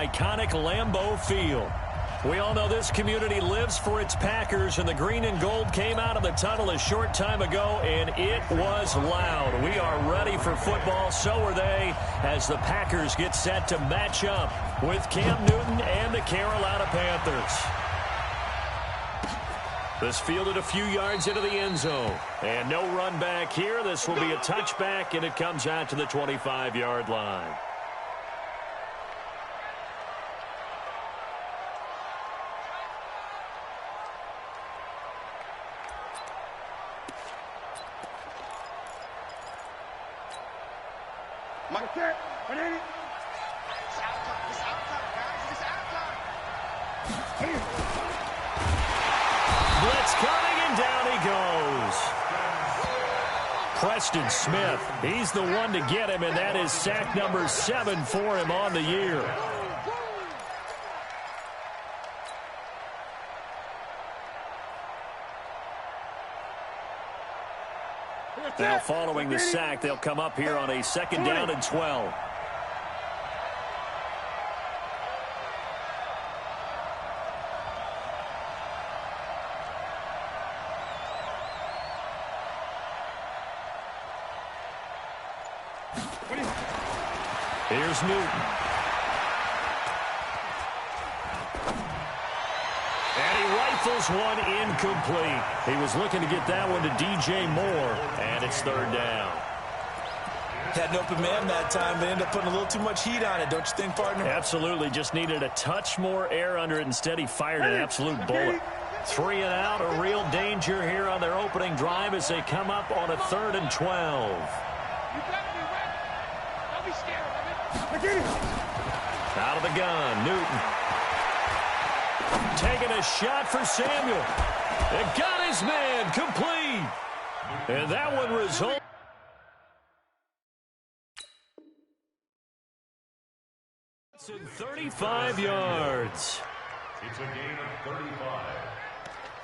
iconic Lambeau Field. We all know this community lives for its Packers, and the green and gold came out of the tunnel a short time ago, and it was loud. We are ready for football. So are they, as the Packers get set to match up with Cam Newton and the Carolina Panthers. This fielded a few yards into the end zone, and no run back here. This will be a touchback, and it comes out to the 25-yard line. Blitz coming, and down he goes. Preston Smith, he's the one to get him, and that is sack number 7 for him on the year. Now following the sack, they'll come up here on a 2nd down and 12. Here's Newton. And he rifles one incomplete. He was looking to get that one to DJ Moore, and it's 3rd down. Had an open man that time, but ended up putting a little too much heat on it, don't you think, partner? Absolutely. Just needed a touch more air under it. Instead, he fired an absolute bullet. 3 and out, a real danger here on their opening drive as they come up on a 3rd and 12. Out of the gun, Newton. Taking a shot for Samuel. It got his man complete. And that one results. In 35 yards. It's a gain of 35.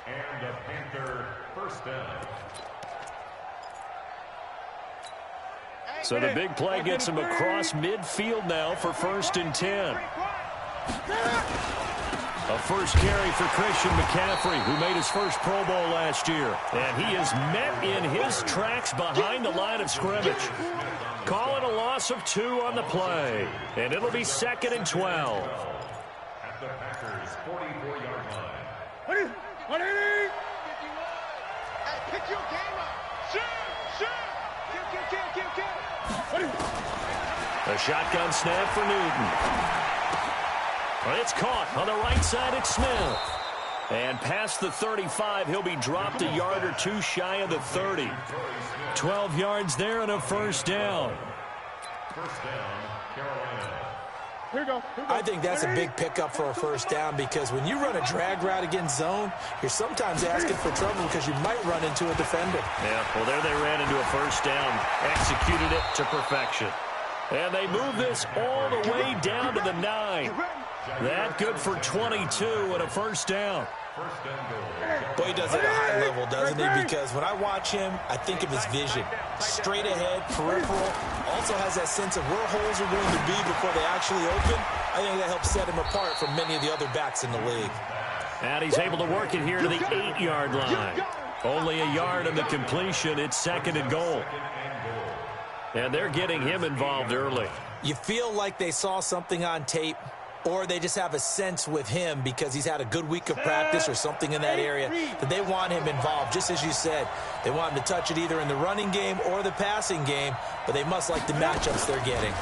And a Panther 1st down. So the big play gets him across midfield now for 1st and 10. A first carry for Christian McCaffrey, who made his first Pro Bowl last year. And he is met in his tracks behind the line of scrimmage. Call it a loss of 2 on the play. And it'll be 2nd and 12. At the Packers' 44-yard line. Pick your game up. Shoot! A shotgun snap for Newton. Well, it's caught on the right side. It's Smith. And past the 35, he'll be dropped a yard or 2 shy of the 30. 12 yards there and a 1st down. 1st down, Carolina. Here we go. I think that's a big pickup for a 1st down because when you run a drag route against zone, you're sometimes asking for trouble because you might run into a defender. Yeah, well, there they ran into a 1st down, executed it to perfection. And they move this all the way down to the 9. That good for 22 and a 1st down. Boy, he does it at a high level, doesn't he? Because when I watch him, I think of his vision. Straight ahead, peripheral. Also has that sense of where holes are going to be before they actually open. I think that helps set him apart from many of the other backs in the league. And he's able to work it here to the 8-yard line. Only a yard in the completion. It's 2nd and goal. And they're getting him involved early. You feel like they saw something on tape, or they just have a sense with him because he's had a good week of practice or something in that area that they want him involved. Just as you said, they want him to touch it either in the running game or the passing game, but they must like the matchups they're getting.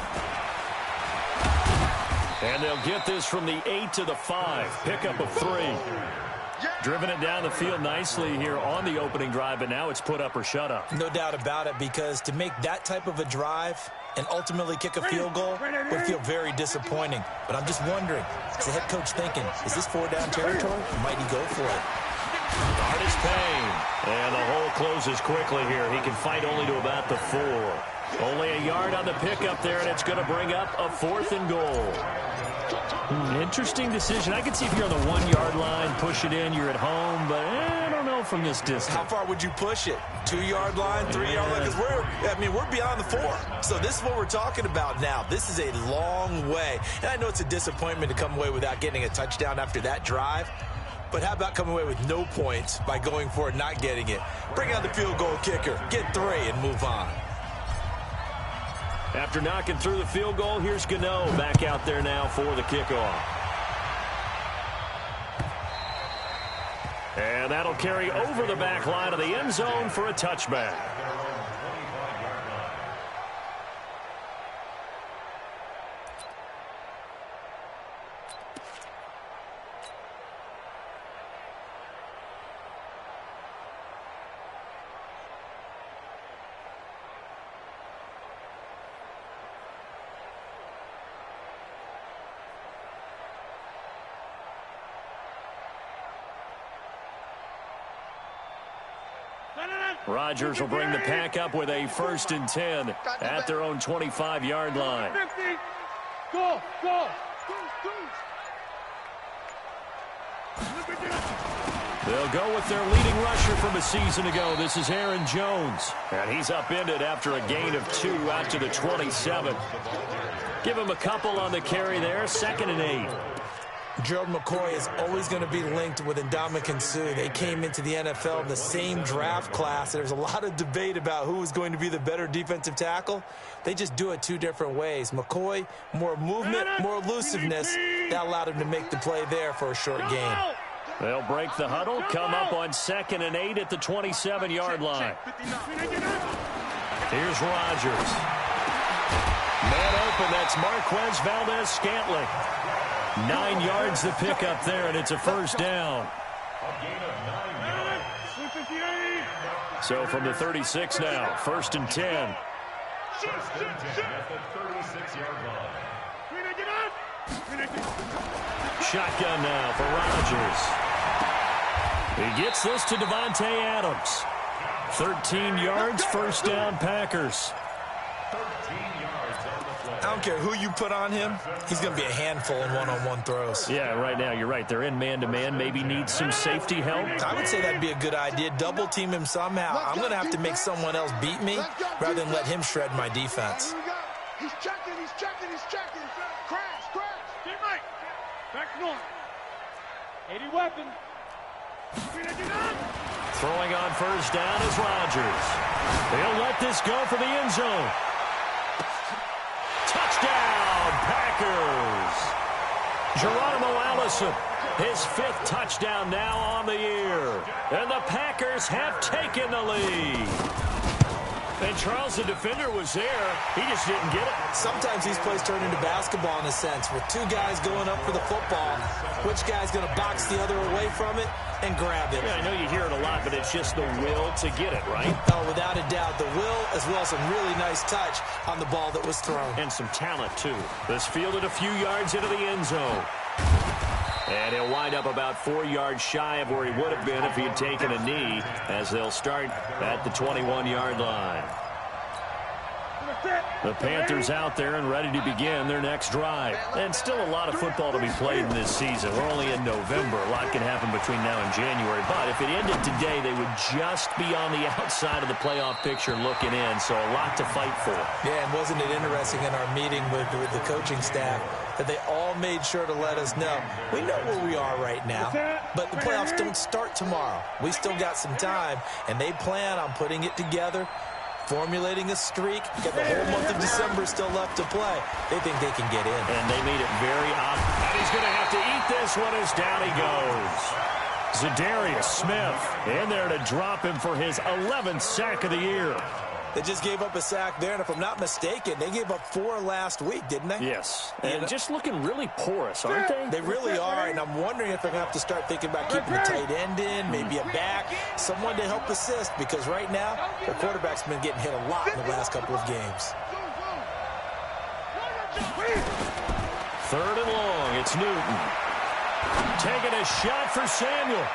And they'll get this from the 8 to the 5. Pickup of 3. Driven it down the field nicely here on the opening drive, but now it's put up or shut up. No doubt about it, because to make that type of a drive and ultimately kick a field goal would feel very disappointing. But I'm just wondering, is the head coach thinking, is this 4-down territory? Or might he go for it? Guard is Payne. And the hole closes quickly here. He can fight only to about the 4. Only a yard on the pickup there, and it's going to bring up a 4th and goal. Interesting decision. I could see if you're on the 1-yard line, push it in, you're at home, but I don't know from this distance. How far would you push it? 2-yard line, 3-yard line? Because we're beyond the 4. So this is what we're talking about now. This is a long way. And I know it's a disappointment to come away without getting a touchdown after that drive. But how about coming away with no points by going for it, not getting it? Bring out the field goal kicker, get 3, and move on. After knocking through the field goal, here's Gano back out there now for the kickoff. And that'll carry over the back line of the end zone for a touchback. Rodgers will bring the pack up with a 1st and 10 at their own 25-yard line. 50. Go, go. They'll go with their leading rusher from a season ago. This is Aaron Jones. And he's upended after a gain of 2 out to the 27. Give him a couple on the carry there. 2nd and 8. Gerald McCoy is always going to be linked with Ndamukong Suh. They came into the NFL in the same draft class. There's a lot of debate about who is going to be the better defensive tackle. They just do it 2 different ways. McCoy, more movement, more elusiveness. That allowed him to make the play there for a short gain. They'll break the huddle, come up on 2nd and 8 at the 27-yard line. Here's Rodgers. Man open, that's Marquez Valdez-Scantling. 9 yards to pick up there, and it's a 1st down. So from the 36 now, 1st and 10. Shotgun now for Rodgers. He gets this to Devontae Adams. 13 yards, 1st down, Packers. I don't care who you put on him. He's going to be a handful in one-on-one throws. Yeah, right now, you're right. They're in man-to-man. Maybe need some safety help. I would say that'd be a good idea. Double team him somehow. I'm going to have to make someone else beat me rather than let him shred my defense. He's checking. Crash. Get right. Back north. 80 weapon. Throwing on 1st down is Rodgers. They'll let this go for the end zone. Touchdown, Packers. Geronimo Allison, his 5th touchdown now on the year. And the Packers have taken the lead. And Charles, the defender, was there. He just didn't get it. Sometimes these plays turn into basketball in a sense, with 2 guys going up for the football. Which guy's going to box the other away from it and grab it? Yeah, I know you hear it a lot, but it's just the will to get it, right? Oh, without a doubt. The will, as well as some really nice touch on the ball that was thrown. And some talent, too. This fielded a few yards into the end zone. And he'll wind up about 4 yards shy of where he would have been if he had taken a knee, as they'll start at the 21-yard line. The Panthers out there and ready to begin their next drive. And still a lot of football to be played in this season. We're only in November. A lot can happen between now and January. But if it ended today, they would just be on the outside of the playoff picture looking in. So a lot to fight for. Yeah, and wasn't it interesting in our meeting with the coaching staff that they all made sure to let us know, we know where we are right now, but the playoffs don't start tomorrow. We still got some time, and they plan on putting it together, formulating a streak, get the whole month of December still left to play. They think they can get in. And they made it very obvious. And he's going to have to eat this one as down he goes. Zadarius Smith in there to drop him for his 11th sack of the year. They just gave up a sack there, and if I'm not mistaken, they gave up 4 last week, didn't they? Yes, and just looking really porous, aren't they? They really are, and I'm wondering if they're going to have to start thinking about keeping the tight end in, maybe a back, someone to help assist, because right now, their quarterback's been getting hit a lot in the last couple of games. 3rd and long, it's Newton. Taking a shot for Samuel.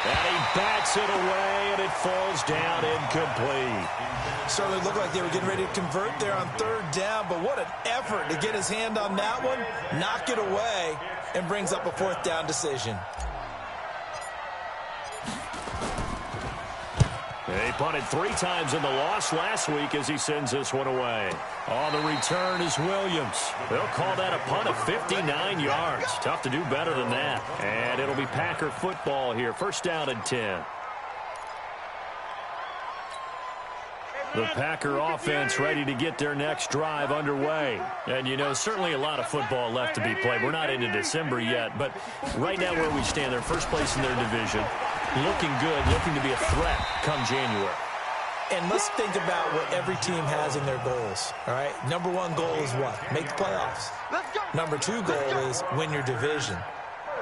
And he bats it away, and it falls down incomplete. Certainly looked like they were getting ready to convert there on third down, but what an effort to get his hand on that one, knock it away, and brings up a fourth down decision. He punted 3 times in the loss last week as he sends this one away. On the return is Williams. They'll call that a punt of 59 yards. Tough to do better than that. And it'll be Packer football here. First down and 10. The Packer offense ready to get their next drive underway. And, you know, certainly a lot of football left to be played. We're not into December yet, but right now where we stand, they're first place in their division. Looking good, looking to be a threat come January. And let's think about what every team has in their goals, all right? Number 1 goal is what? Make the playoffs. Number 2 goal is win your division.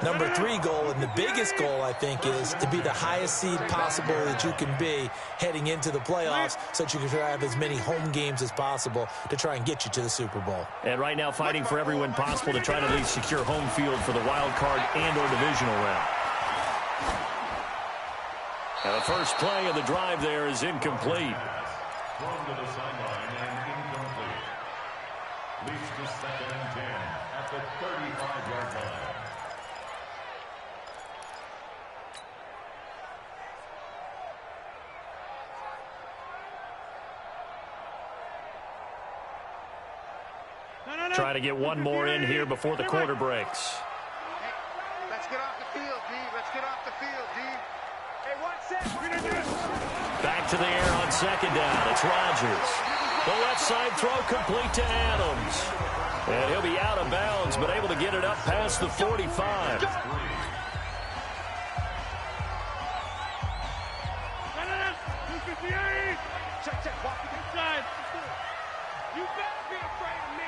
Number 3 goal, and the biggest goal, I think, is to be the highest seed possible that you can be heading into the playoffs so that you can have as many home games as possible to try and get you to the Super Bowl. And right now fighting for every win possible to try to at least secure home field for the wild card and or divisional round. And the first play of the drive there is incomplete. Thrown to the sideline and incomplete. Leads to 2nd and 10 at the 35-yard line. Try to get one more in here before the quarter breaks. Hey, let's get off the field, D. Let's get off the field, D. Hey, 1 second. Back to the air on 2nd down. It's Rodgers. The left side throw complete to Adams. And he'll be out of bounds, but able to get it up past the 45. Check. Walk inside. You better be afraid of me.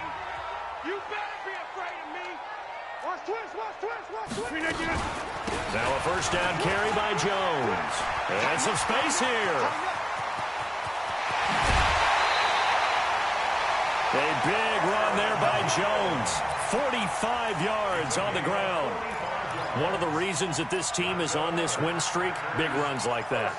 You better be afraid of me. Watch twist. Now a first down carry by Jones. And some space here. A big run there by Jones. 45 yards on the ground. One of the reasons that this team is on this win streak, big runs like that.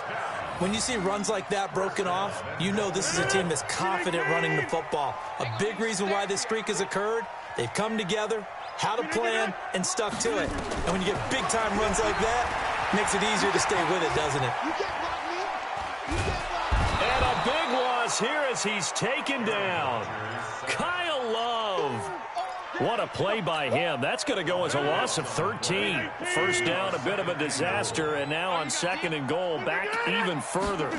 When you see runs like that broken off, you know this is a team that's confident running the football. A big reason why this streak has occurred, they've come together, had a plan, and stuck to it. And when you get big-time runs like that, it makes it easier to stay with it, doesn't it? And a big loss here as he's taken down. Kyle Love. What a play by him. That's going to go as a loss of 13. First down, a bit of a disaster, and now on 2nd and goal, back even further. To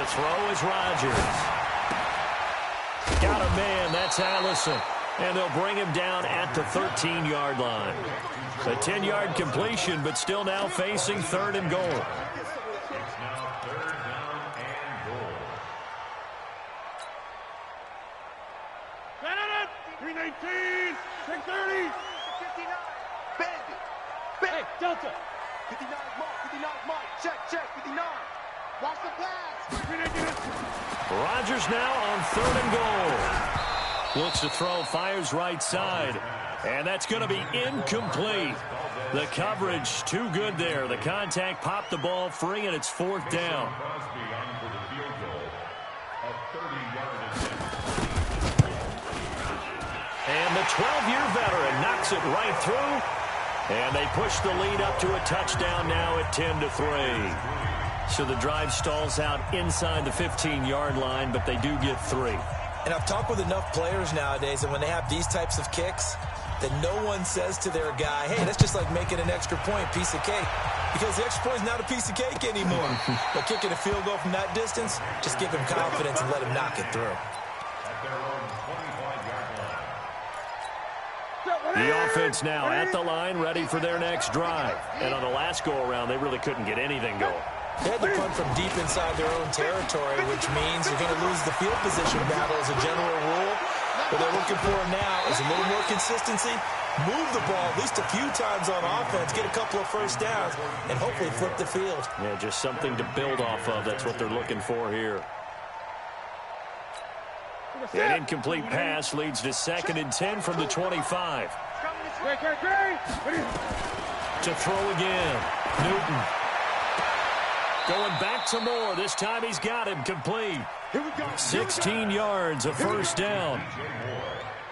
throw is Rodgers. Got a man, that's Allison. And they'll bring him down at the 13-yard line. A 10-yard completion, but still now facing 3rd and goal. It's now 3rd down and goal. 319, 630. 59. Bandit. Hey, Delta. 59 mark. Check. 59. Watch the pass. Rodgers now on 3rd and goal. Looks to throw, fires right side. And that's going to be incomplete. The coverage too good there. The contact popped the ball free, and it's 4th down. Crosby on for the field goal. A 30-yard attempt. And the 12-year veteran knocks it right through. And they push the lead up to a touchdown now at 10-3. So the drive stalls out inside the 15-yard line, but they do get 3. And I've talked with enough players nowadays that when they have these types of kicks, that no one says to their guy, hey, that's just like making an extra point, piece of cake. Because the extra point is not a piece of cake anymore. But kicking a field goal from that distance, just give him confidence and let him knock it through. At their own 25-yard line. The offense now at the line, ready for their next drive. And on the last go-around, they really couldn't get anything going. They had to punt from deep inside their own territory, which means you're going to lose the field position battle as a general rule. What they're looking for now is a little more consistency, move the ball at least a few times on offense, get a couple of first downs, and hopefully flip the field. Yeah, just something to build off of. That's what they're looking for here. An incomplete pass leads to 2nd and 10 from the 25. To throw again. Newton. Going back to Moore. This time he's got him complete. 16 yards, a first down.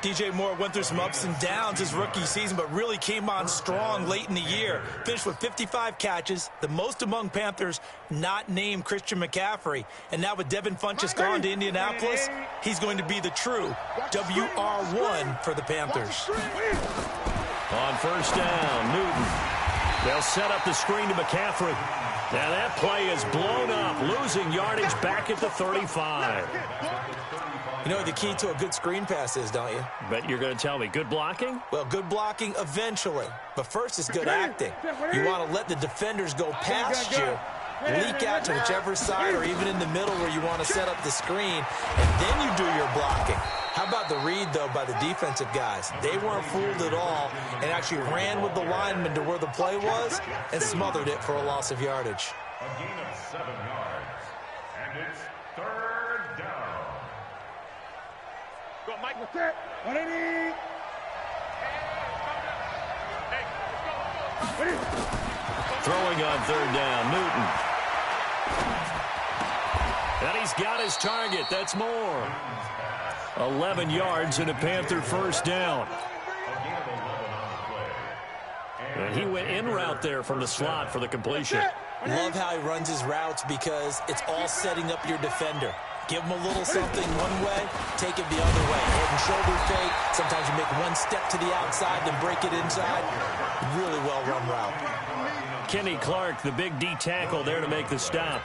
DJ Moore went through some ups and downs his rookie season, but really came on strong late in the year. Finished with 55 catches, the most among Panthers not named Christian McCaffrey. And now with Devin Funchess gone to Indianapolis, he's going to be the true WR1 for the Panthers. On first down, Newton. They'll set up the screen to McCaffrey. Now that play is blown up, losing yardage back at the 35. You know what the key to a good screen pass is, don't you? But you're going to tell me, good blocking? Well, good blocking eventually. But first is good acting. You want to let the defenders go past you, leak out to whichever side or even in the middle where you want to set up the screen, and then you do your blocking. How about the read, though, by the defensive guys? They weren't fooled at all and actually ran with the lineman to where the play was and smothered it for a loss of yardage. A gain of 7 yards. And it's third down. Go, Mike. What's that? 180. Throwing on third down, Newton. And he's got his target. That's Moore. 11 yards and a Panther first down. And he went in route there from the slot for the completion. Love how he runs his routes because it's all setting up your defender. Give him a little something one way, take it the other way. Head and shoulder fake. Sometimes you make one step to the outside, then break it inside. Really well-run route. Kenny Clark, the big D tackle there to make the stop.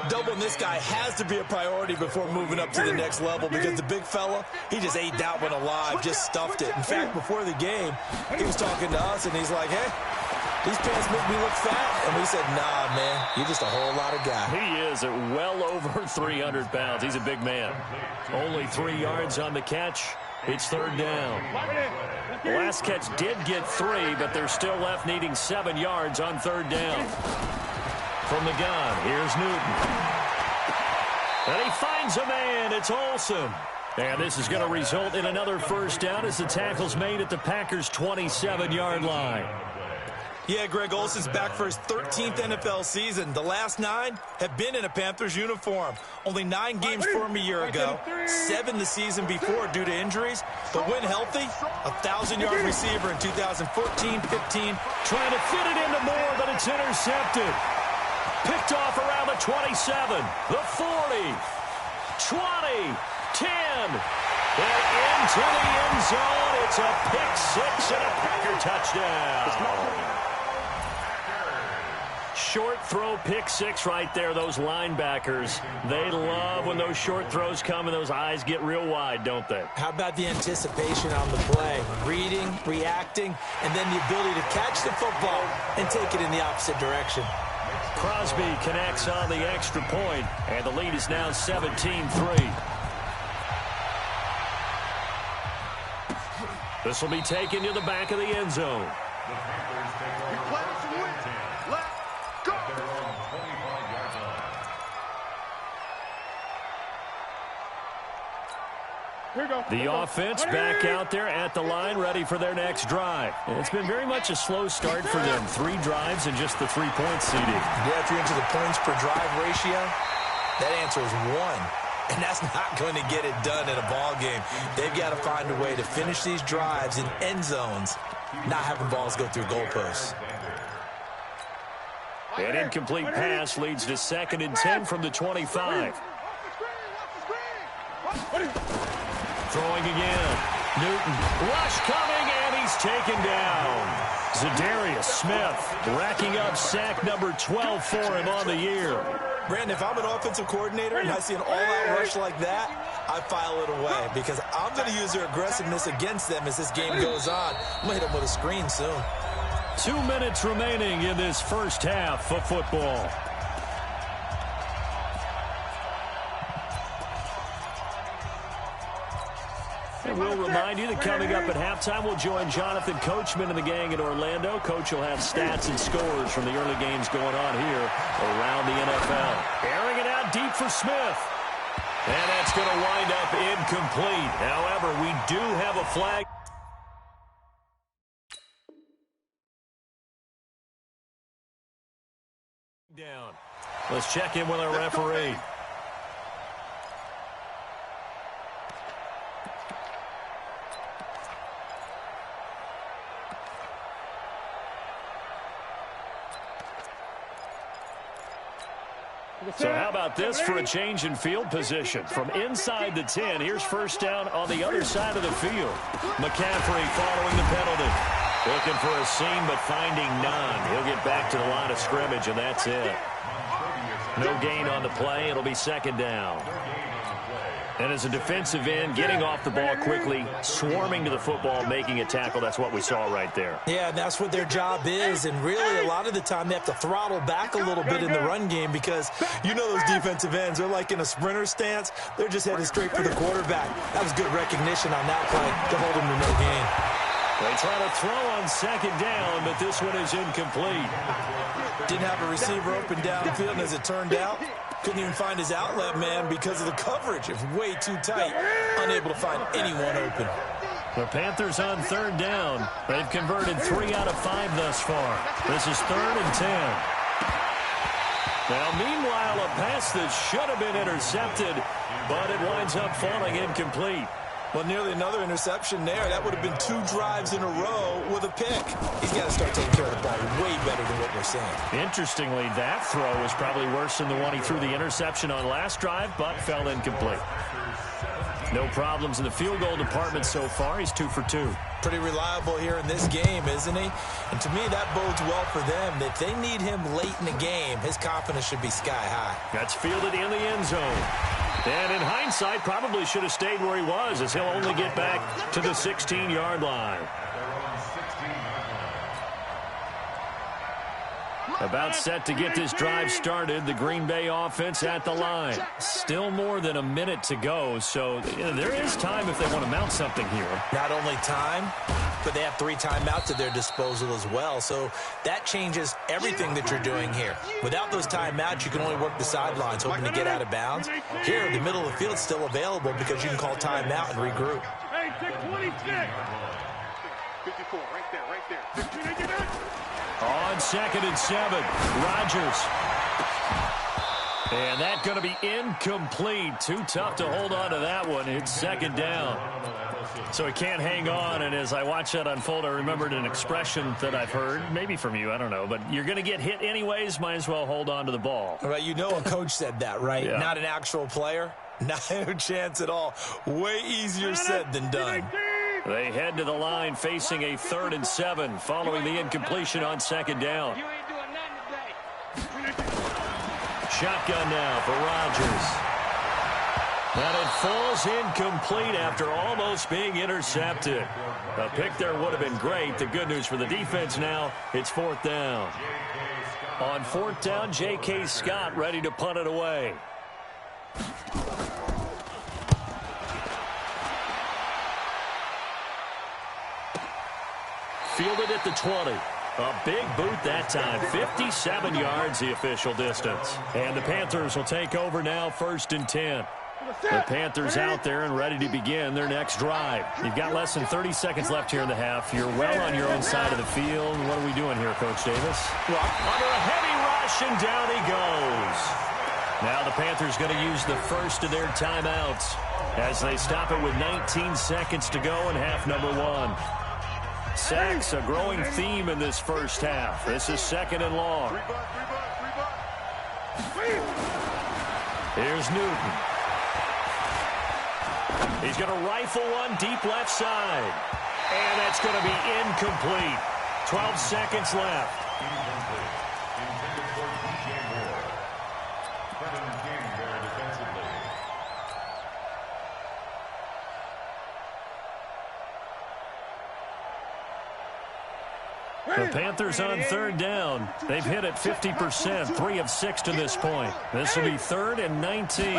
Doubling this guy has to be a priority before moving up to the next level because the big fella, he just ate that one alive, just stuffed it. In fact, before the game, he was talking to us, and he's like, hey, these pants make me look fat. And we said, nah, man, you're just a whole lot of guy. He is at well over 300 pounds. He's a big man. Only 3 yards on the catch. It's third down. The last catch did get 3, but they're still left needing 7 yards on third down. From the gun, here's Newton. And he finds a man. It's Olsen. And this is going to result in another first down as the tackle's made at the Packers' 27-yard line. Yeah, Greg Olsen's back for his 13th NFL season. The last 9 have been in a Panthers uniform. Only 9 games for him a year ago, 7 the season before due to injuries. But when healthy, a 1,000-yard receiver in 2014-15. Trying to fit it into Moore, but it's intercepted. Picked off around the 27, the 40, 20, 10, and into the end zone. It's a pick 6 and a Packer touchdown. Short throw, pick 6 right there. Those linebackers, they love when those short throws come and those eyes get real wide, don't they? How about the anticipation on the play? Reading, reacting, and then the ability to catch the football and take it in the opposite direction. Crosby connects on the extra point, and the lead is now 17-3. This will be taken to the back of the end zone. The offense back out there at the line, ready for their next drive. And it's been very much a slow start for them. 3 drives and just the 3-point seeding. Yeah, if you're into the points per drive ratio, that answer is 1. And that's not going to get it done in a ball game. They've got to find a way to finish these drives in end zones, not having balls go through goalposts. An incomplete pass leads to 2nd and 10 from the 25. Throwing again. Newton. Rush coming, and he's taken down. Zadarius Smith racking up sack number 12 for him on the year. Brandon, if I'm an offensive coordinator and I see an all-out rush like that, I file it away because I'm going to use their aggressiveness against them as this game goes on. I'm going to hit them with a screen soon. 2 minutes remaining in this first half of football. And we'll remind you that coming up at halftime, we'll join Jonathan Coachman and the gang in Orlando. Coach will have stats and scores from the early games going on here around the NFL. Airing it out deep for Smith. And that's going to wind up incomplete. However, we do have a flag. Down. Let's check in with our referee. So how about this for a change in field position? From inside the 10, here's first down on the other side of the field. McCaffrey following the penalty. Looking for a seam, but finding none. He'll get back to the line of scrimmage, and that's it. No gain on the play. It'll be second down. And as a defensive end, getting off the ball quickly, swarming to the football, making a tackle, that's what we saw right there. Yeah, and that's what their job is. And really, a lot of the time, they have to throttle back a little bit in the run game because you know those defensive ends, they're like in a sprinter stance. They're just headed straight for the quarterback. That was good recognition on that play to hold them to no gain. They try to throw on second down, but this one is incomplete. Didn't have a receiver open downfield, and as it turned out, couldn't even find his outlet man because of the coverage. It was way too tight, unable to find anyone open. The Panthers on third down. They've converted 3 out of 5 thus far. This is 3rd and 10. Now, meanwhile, a pass that should have been intercepted, but it winds up falling incomplete. Well, nearly another interception there. That would have been 2 drives in a row with a pick. He's got to start taking care of the ball way better than what we're seeing. Interestingly, that throw was probably worse than the one he threw the interception on last drive, but fell incomplete. No problems in the field goal department so far. He's 2 for 2. Pretty reliable here in this game, isn't he? And to me, that bodes well for them. If they need him late in the game, his confidence should be sky high. That's fielded in the end zone. And in hindsight, probably should have stayed where he was, as he'll only get back to the 16-yard line. About set to get this drive started, the Green Bay offense at the line. Still more than a minute to go, so there is time if they want to mount something here. Not only time, but they have 3 timeouts at their disposal as well, so that changes everything that you're doing here. Without those timeouts, you can only work the sidelines, hoping to get out of bounds. Here, the middle of the field is still available because you can call timeout and regroup. Hey, take 26. 54, right there. On 2nd and 7, Rodgers. And that's going to be incomplete. Too tough to hold on to that one. It's second down. So he can't hang on, and as I watch that unfold, I remembered an expression that I've heard, maybe from you, I don't know, but you're going to get hit anyways, might as well hold on to the ball. All right, you know a coach said that, right? Yeah. Not an actual player. No chance at all. Way easier said than done. They head to the line facing a 3rd and 7 following the incompletion on second down. You ain't doing nothing today. Shotgun now for Rodgers. And it falls incomplete after almost being intercepted. A pick there would have been great. The good news for the defense now, it's 4th down. On 4th down, J.K. Scott ready to punt it away. Fielded at the 20. A big boot that time. 57 yards the official distance. And the Panthers will take over now, 1st and 10. The Panthers out there and ready to begin their next drive. You've got less than 30 seconds left here in the half. You're well on your own side of the field. What are we doing here, Coach Davis? Well, under a heavy rush, and down he goes. Now the Panthers going to use the first of their timeouts as they stop it with 19 seconds to go in half number 1. Sacks, a growing theme in this first half. This is 2nd and long. Here's Newton. He's going to rifle one deep left side. And that's going to be incomplete. 12 seconds left. The Panthers on 3rd down. They've hit it 50%, 3 of 6 to this point. This will be 3rd and 19.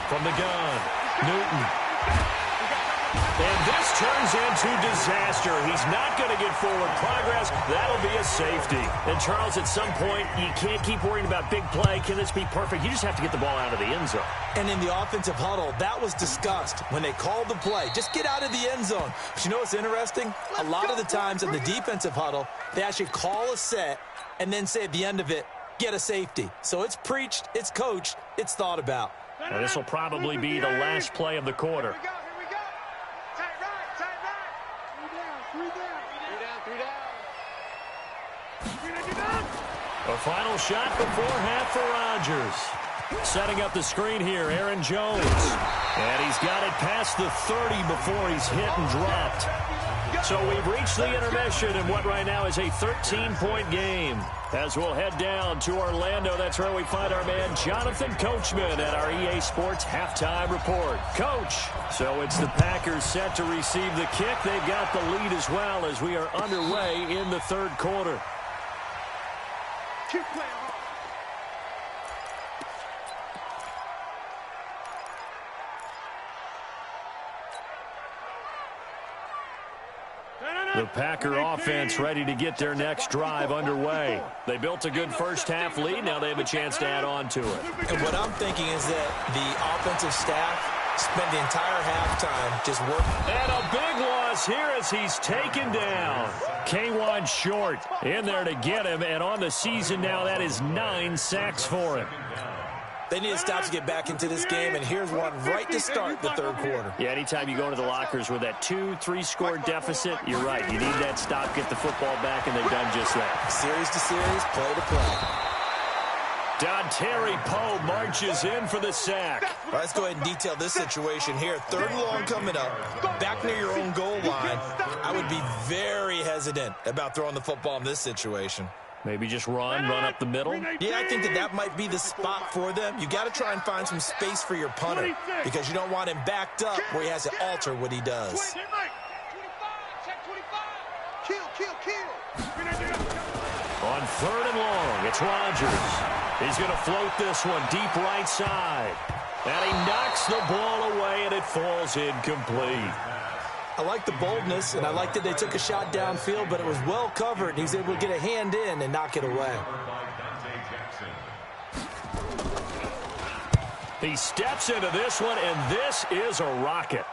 From the gun, Newton. And this turns into disaster. He's not going to get forward progress. That'll be a safety. And, Charles, at some point, you can't keep worrying about big play. Can this be perfect? You just have to get the ball out of the end zone. And in the offensive huddle, that was discussed when they called the play. Just get out of the end zone. But you know what's interesting? A lot of the times in the defensive huddle, they actually call a set and then say at the end of it, get a safety. So it's preached, it's coached, it's thought about. Now, this will probably be the last play of the quarter. Here we go. Tight right, tight right. Three down. A final shot before half for Rodgers. Setting up the screen here, Aaron Jones. And he's got it past the 30 before he's hit and dropped. So we've reached the intermission in what right now is a 13-point game. As we'll head down to Orlando, that's where we find our man Jonathan Coachman at our EA Sports Halftime Report. Coach, so it's the Packers set to receive the kick. They've got the lead as well as we are underway in the third quarter. Keep playing hard. The Packer offense ready to get their next drive underway. They built a good first-half lead. Now they have a chance to add on to it. And what I'm thinking is that the offensive staff spent the entire halftime just working. And a big loss here as he's taken down. K1 Short in there to get him. And on the season now, that is 9 sacks for him. They need to stop to get back into this game, and here's one right to start the third quarter. Yeah, anytime you go to the lockers with that 2-3 score deficit, you're right. You need that stop, get the football back, and they've done just that. Series to series, play to play. Dontari Poe marches in for the sack. All right, let's go ahead and detail this situation here. Third and long coming up, back near your own goal line. I would be very hesitant about throwing the football in this situation. Maybe just run up the middle. Yeah, I think that might be the spot for them. You got to try and find some space for your punter because you don't want him backed up where he has to alter what he does. On third and long, it's Rodgers. He's going to float this one deep right side. And he knocks the ball away, and it falls incomplete. I like the boldness, and I like that they took a shot downfield, but it was well covered, and he's able to get a hand in and knock it away. He steps into this one, and this is a rocket.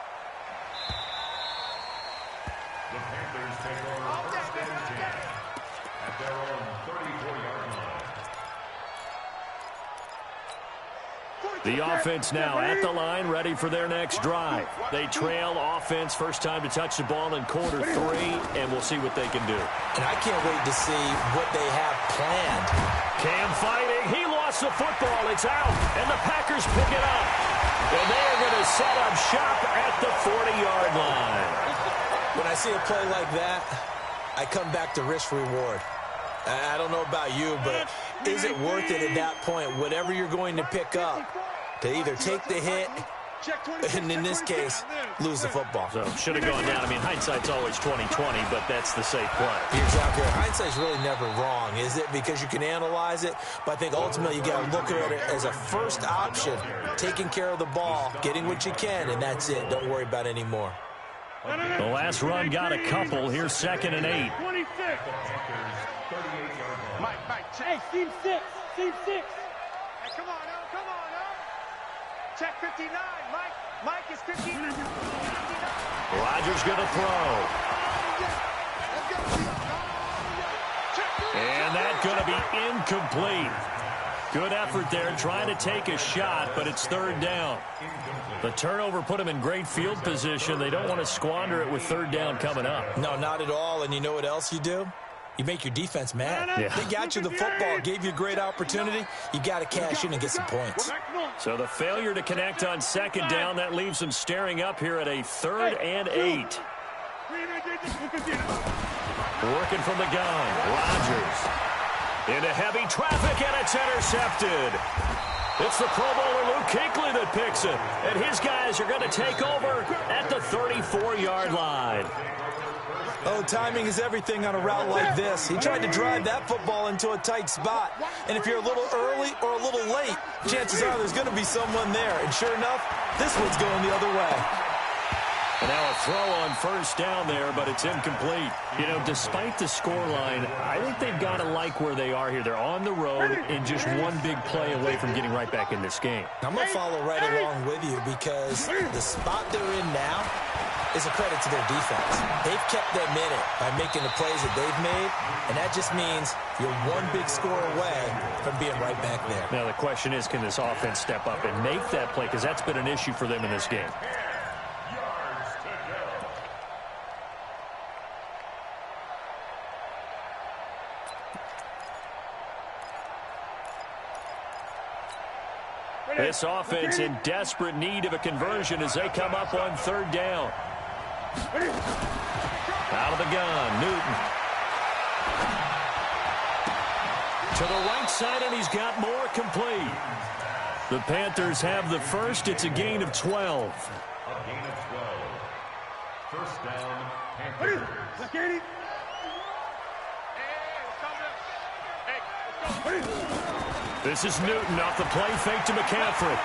The Panthers take over first and 10 at their own 34-yard line. The offense now at the line, ready for their next drive. They trail offense, first time to touch the ball in quarter 3, and we'll see what they can do. And I can't wait to see what they have planned. Cam fighting. He lost the football. It's out, and the Packers pick it up. And they are going to set up shop at the 40-yard line. When I see a play like that, I come back to risk-reward. I don't know about you, but is it worth it at that point, whatever you're going to pick up, to either take the hit and, in this case, lose the football? So, should have gone down. I mean, hindsight's always 20/20, but that's the safe play. You're exactly right. Hindsight's really never wrong, is it? Because you can analyze it, but I think ultimately you got to look at it as a first option, taking care of the ball, getting what you can, and that's it. Don't worry about any more. The last run got a couple. Here's 2nd and 8. 26. Mike, Hey, team 6. Team 6. Hey, come on, Check 59. Mike is 59. Rodgers going to throw. And that's going to be incomplete. Good effort there trying to take a shot, but it's third down. The turnover put them in great field position. They don't want to squander it with third down coming up. No, not at all. And you know what else you do? You make your defense mad. Yeah. They got you the football, gave you a great opportunity. You got to cash in and get some points. So the failure to connect on second down, that leaves them staring up here at a 3rd and 8. Working from the gun, Rodgers. Into heavy traffic, and it's intercepted. It's the Pro Bowler Luke Kuechly that picks it. And his guys are going to take over at the 34-yard line. Oh, timing is everything on a route like this. He tried to drive that football into a tight spot. And if you're a little early or a little late, chances are there's going to be someone there. And sure enough, this one's going the other way. And now a throw on first down there, but it's incomplete. You know, despite the scoreline, I think they've got to like where they are here. They're on the road and just one big play away from getting right back in this game. I'm going to follow right along with you because the spot they're in now, is a credit to their defense. They've kept them in it by making the plays that they've made, and that just means you're one big score away from being right back there. Now the question is, can this offense step up and make that play? Because that's been an issue for them in this game. This offense in desperate need of a conversion as they come up on third down. Out of the gun, Newton. To the right side, and he's got more complete. The Panthers have the first. It's a gain of 12. A gain of 12. First down, Panthers. Let's get it. Hey, let's go. This is Newton off the play fake to McCaffrey.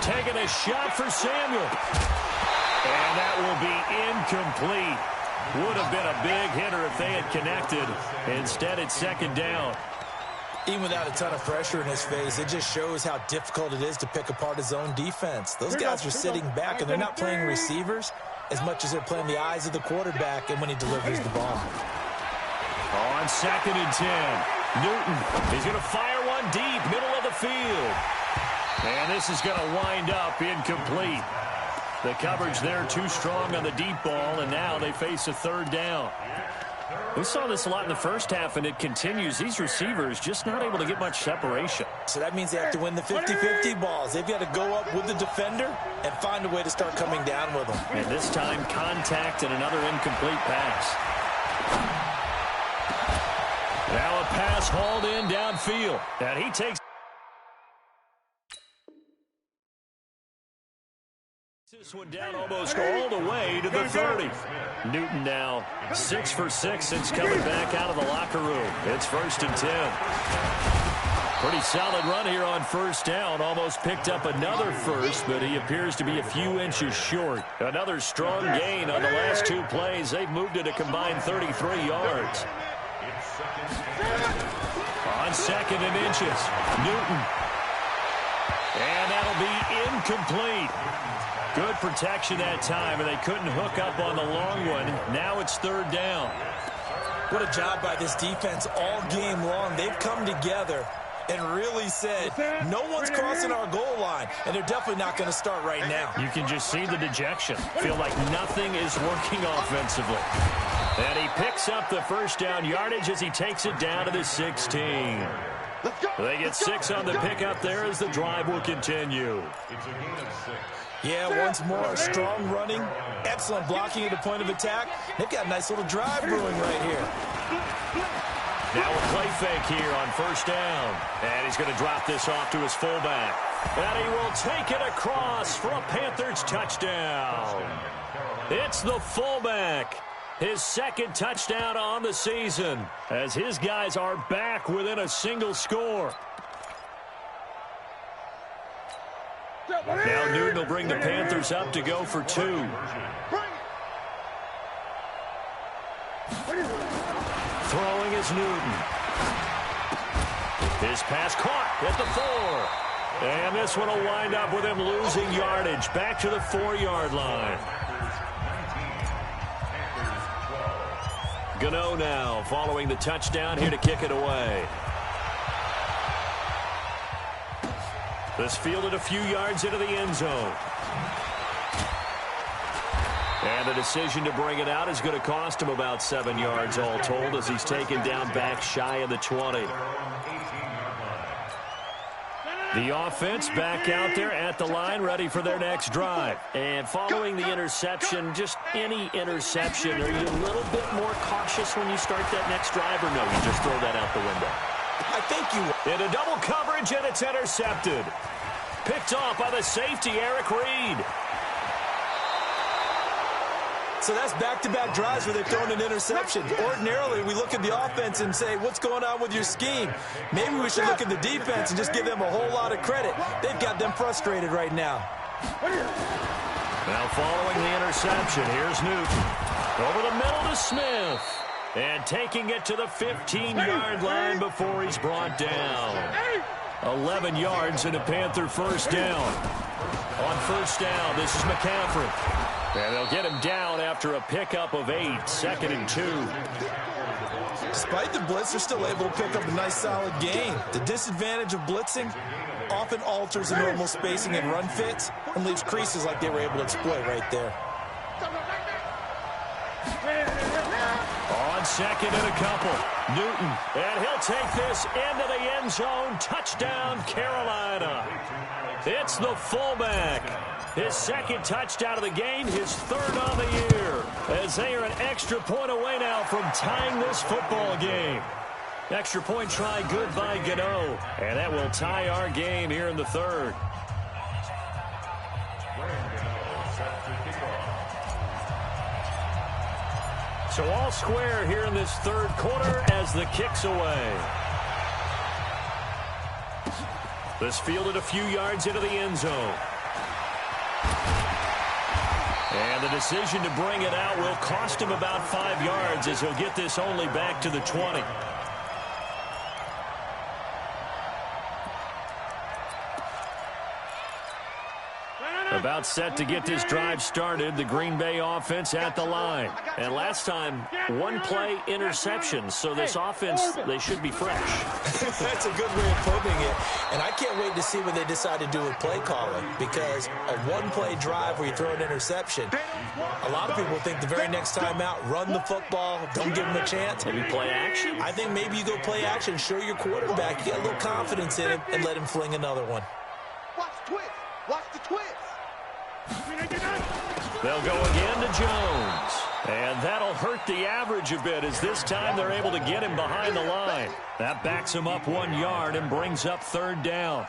Taking a shot for Samuel. And that will be incomplete. Would have been a big hitter if they had connected. Instead, it's second down. Even without a ton of pressure in his face, it just shows how difficult it is to pick apart his own defense. Those guys are sitting back, and they're not playing receivers as much as they're playing the eyes of the quarterback and when he delivers the ball. On 2nd and 10. Newton, he's going to fire one deep, middle of the field. And this is going to wind up incomplete. The coverage there too strong on the deep ball, and now they face a third down. We saw this a lot in the first half, and it continues. These receivers just not able to get much separation. So that means they have to win the 50-50 balls. They've got to go up with the defender and find a way to start coming down with them. And this time, contact and another incomplete pass. Now a pass hauled in downfield. And he takes this one down almost all the way to the 30. Newton now 6 for 6 since coming back out of the locker room. It's 1st and 10. Pretty solid run here on first down. Almost picked up another first, but he appears to be a few inches short. Another strong gain on the last 2 plays. They've moved it a combined 33 yards. On 2nd and inches, Newton. And that'll be incomplete. Good protection that time, and they couldn't hook up on the long one. Now it's 3rd down. What a job by this defense all game long. They've come together and really said, no one's crossing our goal line, and they're definitely not going to start right now. You can just see the dejection. Feel like nothing is working offensively. And he picks up the first down yardage as he takes it down to the 16. They get 6 on the pickup there as the drive will continue. It's a gain of 6. Yeah, once more, strong running, excellent blocking at the point of attack. They've got a nice little drive brewing right here. Now a play fake here on first down. And he's going to drop this off to his fullback. And he will take it across for a Panthers touchdown. It's the fullback. His 2nd touchdown on the season as his guys are back within a single score. Now Newton will bring the Panthers up to go for 2. Throwing is Newton. His pass caught at the 4. And this one will wind up with him losing yardage back to the 4-yard line. Gano now following the touchdown here to kick it away. This fielded a few yards into the end zone. And the decision to bring it out is going to cost him about 7 yards all told as he's taken down back shy of the 20. The offense back out there at the line, ready for their next drive. And following the interception, just any interception, are you a little bit more cautious when you start that next drive, or no, you just throw that out the window? I think you... Into double coverage, and it's intercepted. Picked off by the safety, Eric Reed. So that's back-to-back drives where they've thrown an interception. Ordinarily, we look at the offense and say, what's going on with your scheme? Maybe we should look at the defense and just give them a whole lot of credit. They've got them frustrated right now. Now following the interception, here's Newton. Over the middle to Smith. And taking it to the 15-yard line before he's brought down. 11 yards and a Panther first down. On first down, this is McCaffrey. And they'll get him down after a pickup of 8, 2nd and 2. Despite the blitz, they're still able to pick up a nice, solid gain. The disadvantage of blitzing often alters the normal spacing and run fits and leaves creases like they were able to exploit right there. On 2nd and a couple, Newton. And he'll take this into the end zone. Touchdown, Carolina. It's the fullback. His 2nd touchdown of the game, his 3rd on the year. As they are an extra point away now from tying this football game. Extra point try good by Gano. And that will tie our game here in the 3rd. So all square here in this 3rd quarter as the kick's away. This fielded a few yards into the end zone. And the decision to bring it out will cost him about 5 yards as he'll get this only back to the 20. About set to get this drive started, the Green Bay offense at the line. And last time, 1 play interception, so this offense, they should be fresh. That's a good way of putting it. And I can't wait to see what they decide to do with play calling, because a 1-play drive where you throw an interception, a lot of people think the very next time out, run the football, don't give them a chance. Maybe play action? I think maybe you go play action, show your quarterback, you get a little confidence in him, and let him fling another one. Watch twist. Watch the twist. They'll go again to Jones. And that'll hurt the average a bit as this time they're able to get him behind the line. That backs him up 1 yard and brings up 3rd down.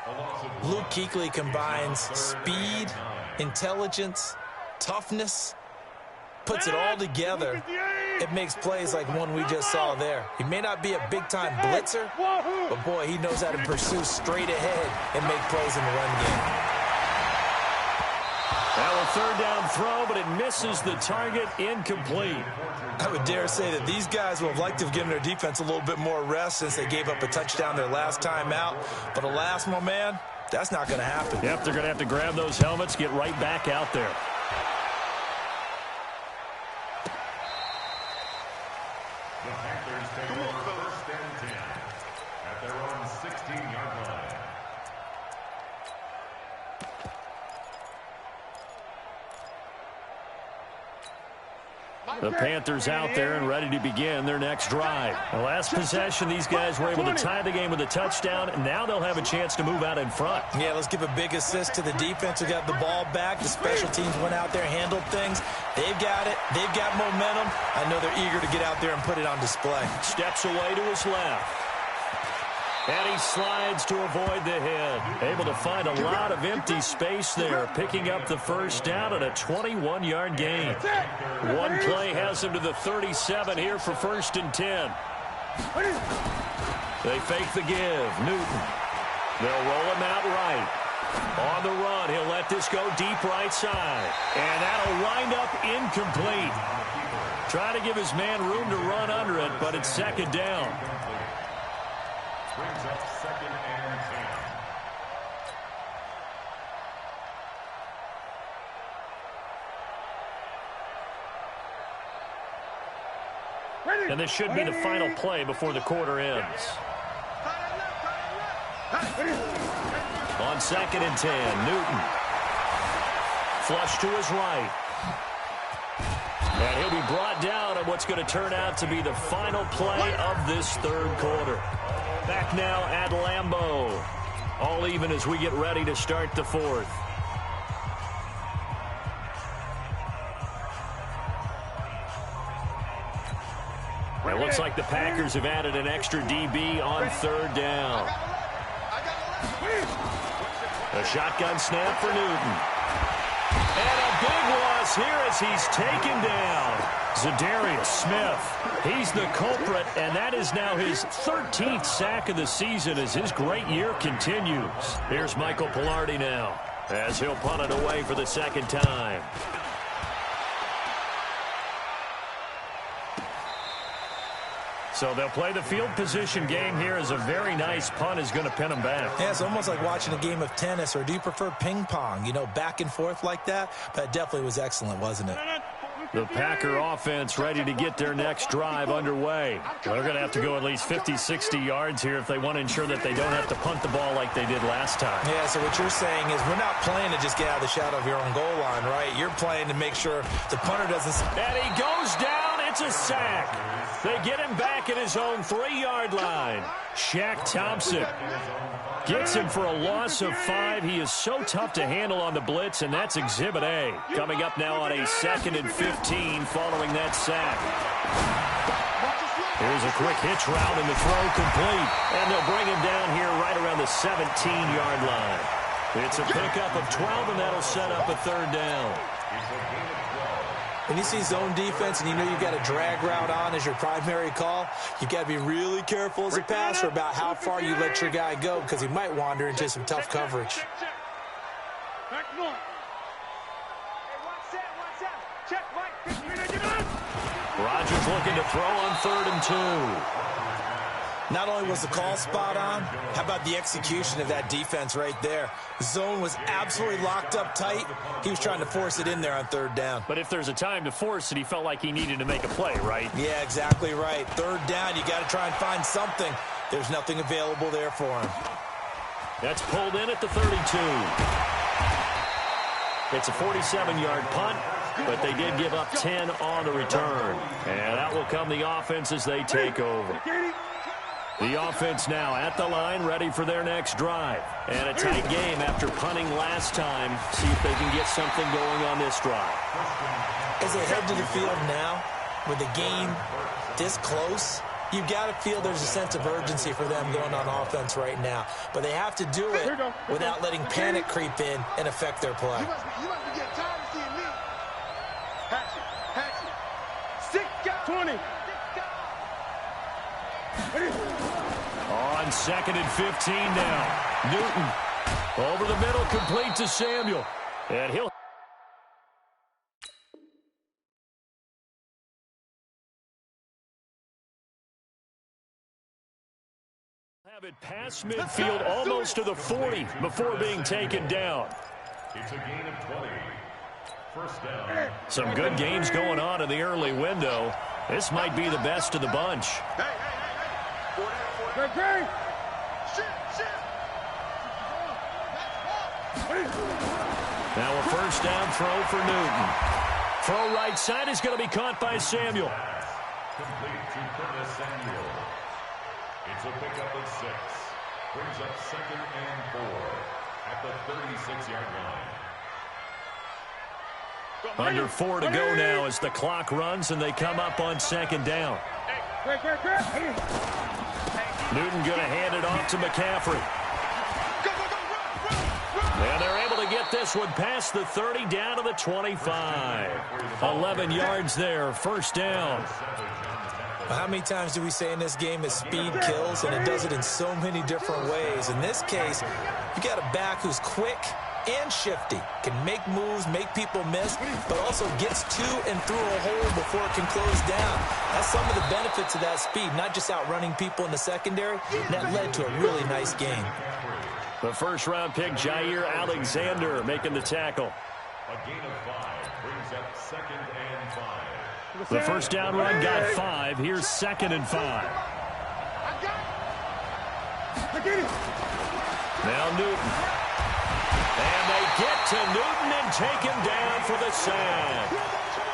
Luke Kuechly combines speed, intelligence, toughness, puts it all together. It makes plays like one we just saw there. He may not be a big-time blitzer, but boy, he knows how to pursue straight ahead and make plays in the run game. Well, a 3rd down throw, but it misses the target, incomplete. I would dare say that these guys would have liked to have given their defense a little bit more rest since they gave up a touchdown their last time out. But alas, my man, that's not going to happen. Yep, they're going to have to grab those helmets, get right back out there. The Panthers take over 1st and 10 at their own 16-yard line. The Panthers out there and ready to begin their next drive. The last possession, these guys were able to tie the game with a touchdown, and now they'll have a chance to move out in front. Yeah, let's give a big assist to the defense who got the ball back. The special teams went out there, handled things. They've got it. They've got momentum. I know they're eager to get out there and put it on display. Steps away to his left. And he slides to avoid the hit. Able to find a lot of empty space there, picking up the 1st down and a 21-yard gain. 1 play has him to the 37 here for 1st and 10. They fake the give. Newton. They'll roll him out right. On the run, he'll let this go deep right side. And that'll wind up incomplete. Trying to give his man room to run under it, but it's 2nd down. Brings up 2nd and 10. And this should be the final play before the quarter ends. On 2nd and 10, Newton. Flush to his right. And he'll be brought down on what's going to turn out to be the final play of this 3rd quarter. Back now at Lambeau. All even as we get ready to start the 4th. It looks like the Packers have added an extra DB on 3rd down. A shotgun snap for Newton. And a big loss here as he's taken down. Zadarius Smith, he's the culprit, and that is now his 13th sack of the season as his great year continues. Here's Michael Pilardi now as he'll punt it away for the 2nd time. So they'll play the field position game here as a very nice punt is going to pin them back. Yeah, it's almost like watching a game of tennis, or do you prefer ping pong? You know, back and forth like that? But it definitely was excellent, wasn't it? The Packer offense ready to get their next drive underway. They're going to have to go at least 50, 60 yards here if they want to ensure that they don't have to punt the ball like they did last time. Yeah, so what you're saying is we're not playing to just get out of the shadow of your own goal line, right? You're playing to make sure the punter doesn't... And he goes down. It's a sack. They get him back at his own 3-yard line. Shaq Thompson gets him for a loss of 5. He is so tough to handle on the blitz, and that's Exhibit A. Coming up now on a 2nd and 15 following that sack. Here's a quick hitch route, and the throw complete. And they'll bring him down here right around the 17-yard line. It's a pickup of 12, and that'll set up a 3rd down. When you see zone defense and you know you've got a drag route on as your primary call, you've got to be really careful as a passer about how far you let your guy go, because he might wander into some tough coverage. Rodgers looking to throw on 3rd and 2. Not only was the call spot on, how about the execution of that defense right there? Zone was absolutely locked up tight. He was trying to force it in there on 3rd down. But if there's a time to force it, he felt like he needed to make a play, right? Yeah, exactly right. 3rd down, you got to try and find something. There's nothing available there for him. That's pulled in at the 32. It's a 47-yard punt, but they did give up 10 on the return. And out will come the offense as they take over. The offense now at the line, ready for their next drive. And a tight game after punting last time. See if they can get something going on this drive. As they head to the field now, with the game this close, you've got to feel there's a sense of urgency for them going on offense right now. But they have to do it without letting panic creep in and affect their play. You must be getting tired of seeing me. Hatchet, hatchet. 6 20. On 2nd and 15 now. Newton over the middle, complete to Samuel. And he'll have it past midfield almost to the 40 before being taken down. It's a gain of 20. First down. Some good games going on in the early window. This might be the best of the bunch. Now a 1st down throw for Newton. Throw right side is going to be caught by Samuel. Complete to Curtis Samuel. It's a pickup of 6. Brings up 2nd and 4 at the 36-yard line. Under 4 to go now as the clock runs and they come up on 2nd down. Newton going to hand it off to McCaffrey. And they're able to get this one past the 30 down to the 25. 11 yards there, 1st down. Well, how many times do we say in this game that speed kills, and it does it in so many different ways? In this case, you got a back who's quick and shifty, can make moves, make people miss, but also gets to and through a hole before it can close down. That's some of the benefits of that speed, not just outrunning people in the secondary. That led to a really nice game. The 1st-round pick, Jair Alexander, making the tackle. A gain of 5 brings up 2nd and 5. The 1st down run got 5. Here's 2nd and 5. Now Newton. And they get to Newton and take him down for the sack.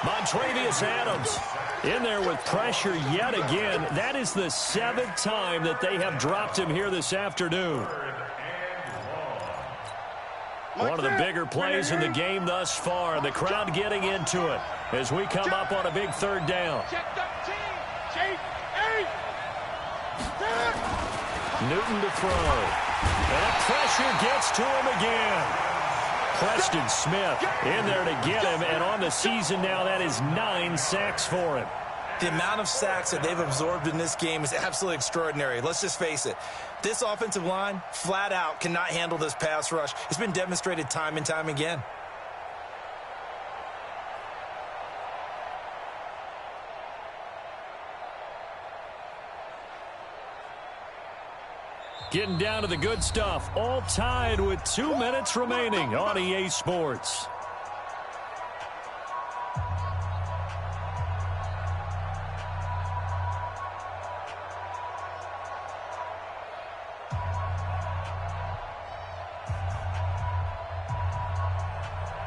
Montravius Adams in there with pressure yet again. That is the 7th time that they have dropped him here this afternoon. One of the bigger plays in the game thus far. The crowd getting into it as we come up on a big 3rd down. Newton to throw. And pressure gets to him again. Preston Smith in there to get him. And on the season now, that is 9 sacks for him. The amount of sacks that they've absorbed in this game is absolutely extraordinary. Let's just face it. This offensive line, flat out, cannot handle this pass rush. It's been demonstrated time and time again. Getting down to the good stuff. All tied with 2 minutes remaining on EA Sports.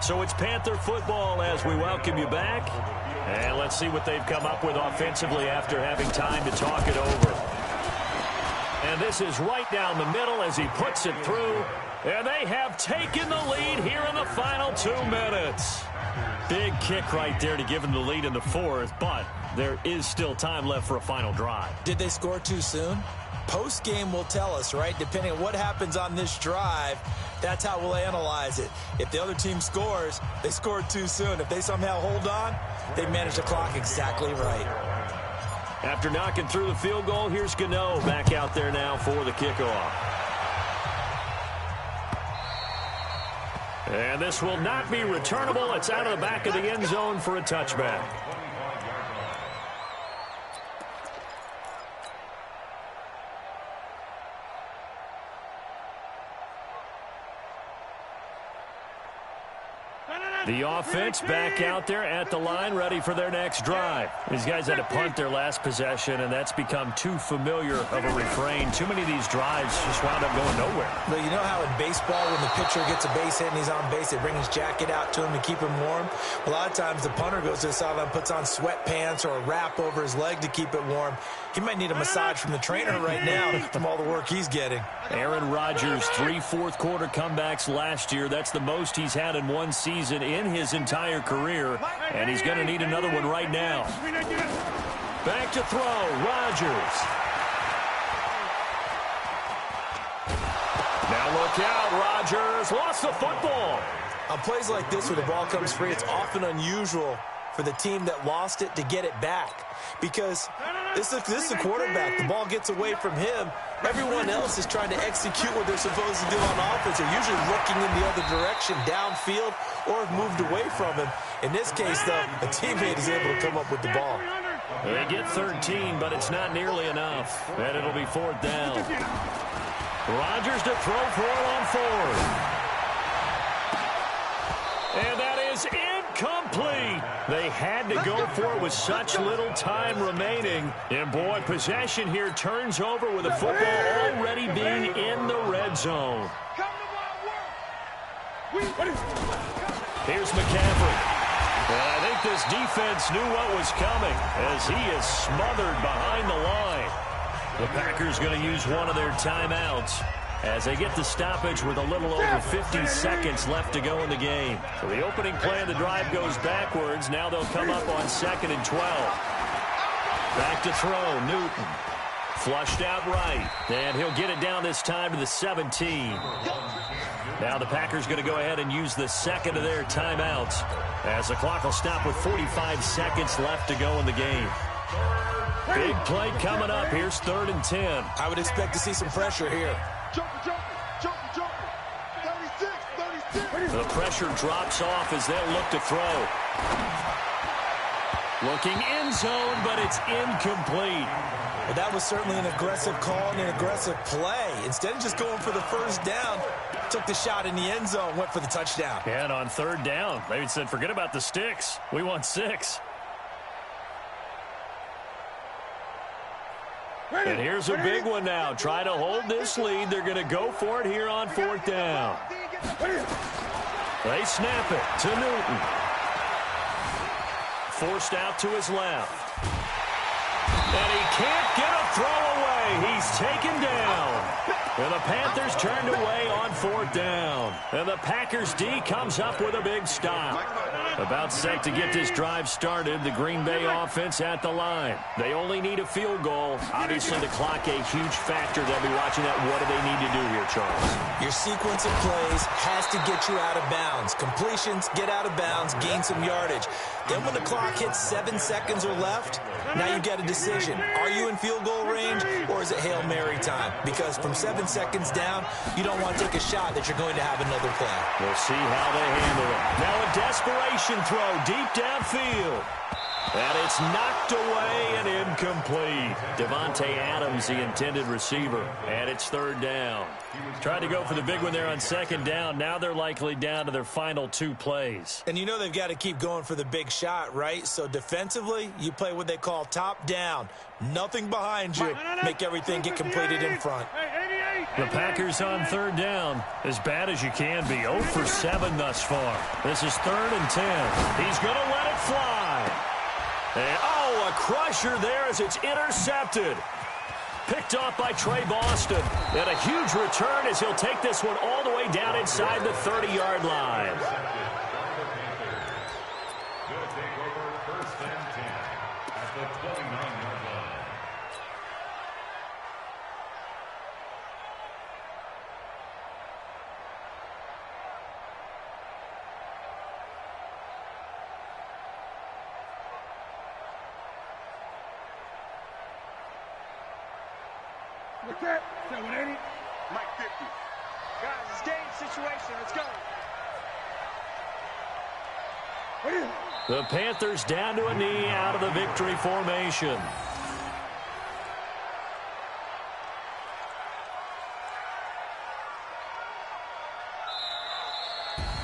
So it's Panther football as we welcome you back. And let's see what they've come up with offensively after having time to talk it over. And this is right down the middle as he puts it through. And they have taken the lead here in the final 2 minutes. Big kick right there to give them the lead in the fourth, but there is still time left for a final drive. Did they score too soon? Post-game will tell us, right? Depending on what happens on this drive, that's how we'll analyze it. If the other team scores, they scored too soon. If they somehow hold on, they manage the clock exactly right. After knocking through the field goal, here's Gano back out there now for the kickoff. And this will not be returnable. It's out of the back of the end zone for a touchback. The offense back out there at the line, ready for their next drive. These guys had to punt their last possession, and that's become too familiar of a refrain. Too many of these drives just wound up going nowhere. But you know how in baseball, when the pitcher gets a base hit and he's on base, they bring his jacket out to him to keep him warm? A lot of times the punter goes to the sideline, puts on sweatpants or a wrap over his leg to keep it warm. He might need a massage from the trainer right now from all the work he's getting. Aaron Rodgers, 3 fourth-quarter comebacks last year. That's the most he's had in one season in his entire career, and he's going to need another one right now. Back to throw, Rodgers. Now look out, Rodgers lost the football. On plays like this where the ball comes free, it's often unusual for the team that lost it to get it back, because this is the quarterback. The ball gets away from him. Everyone else is trying to execute what they're supposed to do on offense. They're usually looking in the other direction, downfield, or have moved away from him. In this case, though, a teammate is able to come up with the ball. They get 13, but it's not nearly enough. And it'll be 4th down. Rodgers to throw for it on 4th. And that is incomplete. They had to go for it with such little time remaining. And, boy, possession here turns over with the football already being in the red zone. Here's McCaffrey. And I think this defense knew what was coming as he is smothered behind the line. The Packers going to use one of their timeouts as they get the stoppage with a little over 50 seconds left to go in the game. So the opening play of the drive goes backwards. Now they'll come up on 2nd and 12. Back to throw, Newton. Flushed out right, and he'll get it down this time to the 17. Now the Packers going to go ahead and use the second of their timeouts as the clock will stop with 45 seconds left to go in the game. Big play coming up. Here's 3rd and 10. I would expect to see some pressure here. Jumping. 36. The pressure drops off as they'll look to throw. Looking end zone, but it's incomplete. Well, that was certainly an aggressive call and an aggressive play. Instead of just going for the first down, took the shot in the end zone, went for the touchdown. And on 3rd down, they said, forget about the sticks. We want 6. And here's a big one now. Try to hold this lead. They're going to go for it here on 4th down. They snap it to Newton. Forced out to his left. And he can't get a throw away. He's taken down. And the Panthers turned away on 4th down. And the Packers D comes up with a big stop. About set to get this drive started, the Green Bay offense at the line. They only need a field goal. Obviously, the clock a huge factor. They'll be watching that. What do they need to do here, Charles? Your sequence of plays has to get you out of bounds. Completions, get out of bounds, gain some yardage. Then when the clock hits 7 seconds or left, now you get a decision. Are you in field goal range, or is it Hail Mary time? Because from 7 seconds down, you don't want to take a shot that you're going to have another play. We'll see how they handle it. Now a desperation throw deep downfield. And it's knocked away and incomplete. Devontae Adams, the intended receiver, and it's third down. Tried to go for the big one there on second down. Now they're likely down to their final 2 plays. And you know they've got to keep going for the big shot, right? So defensively, you play what they call top down. Nothing behind you. Make everything get completed in front. The Packers on third down, as bad as you can be. 0 for 7 thus far. This is 3rd and 10. He's going to let it fly. And, a crusher there as it's intercepted. Picked off by Trey Boston. And a huge return as he'll take this one all the way down inside the 30-yard line. They'll take over 1st and 10 at the 29-yard line. What's that? 780? Mike 50. Guys, it's game situation. Let's go. What is it? The Panthers down to a knee out of the victory formation.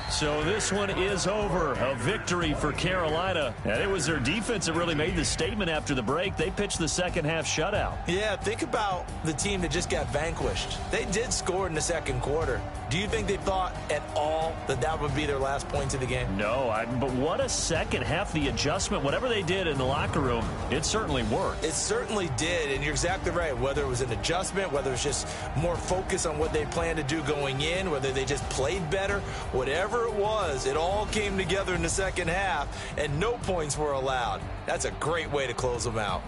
So this one is over. A victory for Carolina. And it was their defense that really made the statement after the break. They pitched the second half shutout. Yeah, think about the team that just got vanquished. They did score in the second quarter. Do you think they thought at all that that would be their last points of the game? No, but what a second half. The adjustment, whatever they did in the locker room, it certainly worked. It certainly did, and you're exactly right. Whether it was an adjustment, whether it was just more focus on what they planned to do going in, whether they just played better, whatever it was, it all came together in the second half, and no points were allowed. That's a great way to close them out.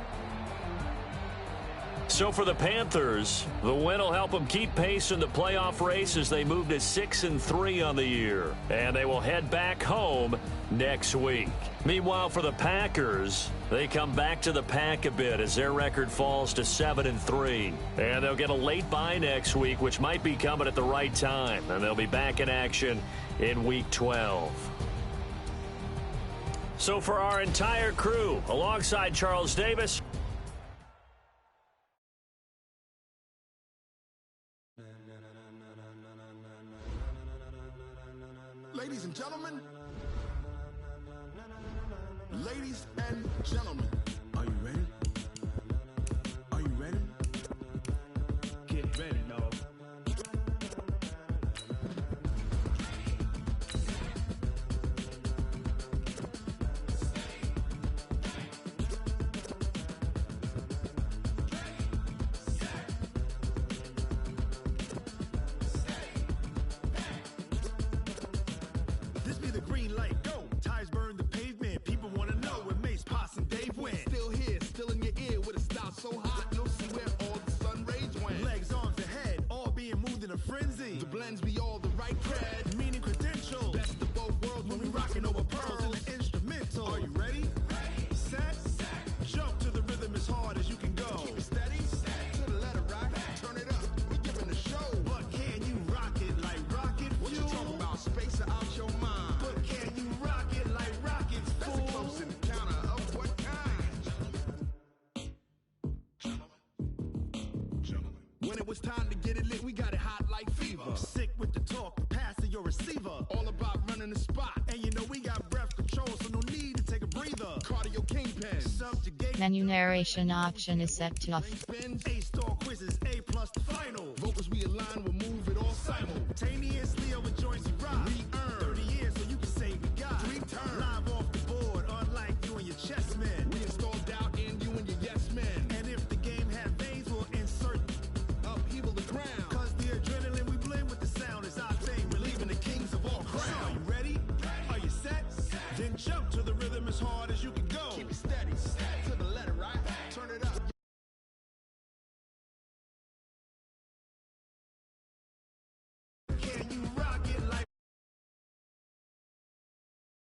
So for the Panthers, the win will help them keep pace in the playoff race as they move to 6-3 on the year. And they will head back home next week. Meanwhile, for the Packers, they come back to the pack a bit as their record falls to 7-3. And they'll get a late bye next week, which might be coming at the right time. And they'll be back in action in Week 12. So for our entire crew, alongside Charles Davis, ladies and gentlemen, are you ready? Are you ready? Get ready, dog. This be the green light, go. Tires burn the pavement. People want to know where Mace, Poss, and Dave went. Still here, still in your ear with a style so hot, you'll see where all the sun rays went. Legs, arms, and head, all being moved in a frenzy. The blends be all the right cred, meaning credentials. Best of both worlds when we rockin' over pearls in the instrumental. Are you ready? Set, jump to the rhythm as hard as you can go. Keep it steady, to the letter rock, turn it up, we giving the show. But can you rock it like rocket fuel? What you talking about, space or out your mind? But can you rock it like rockets, fool? That's a close encounter of what kind? Gentlemen. When it was time to get it lit, we got it hot like fever. Sick with the talk, the pass to your receiver. All about running the spot. And you know we got breath control, so no need to take a breather. Cardio kingpin, subjugate. Menu narration option is set to off. Spins, A-star quizzes, A+ the final. Vocals we align, we'll move it all simultaneously over joints we rock. We earn 30 years, so you can say we got 3 turns. Live off the board, unlike you and your chess men. We install doubt in you and your yes men. And if the game had veins, we'll insert upheaval the ground. Cause the adrenaline we blend with the sound is our thing, relieving the kings of all crowns. So are you ready? Are you set? Then jump to the rhythm as hard as you can go. Keep it steady.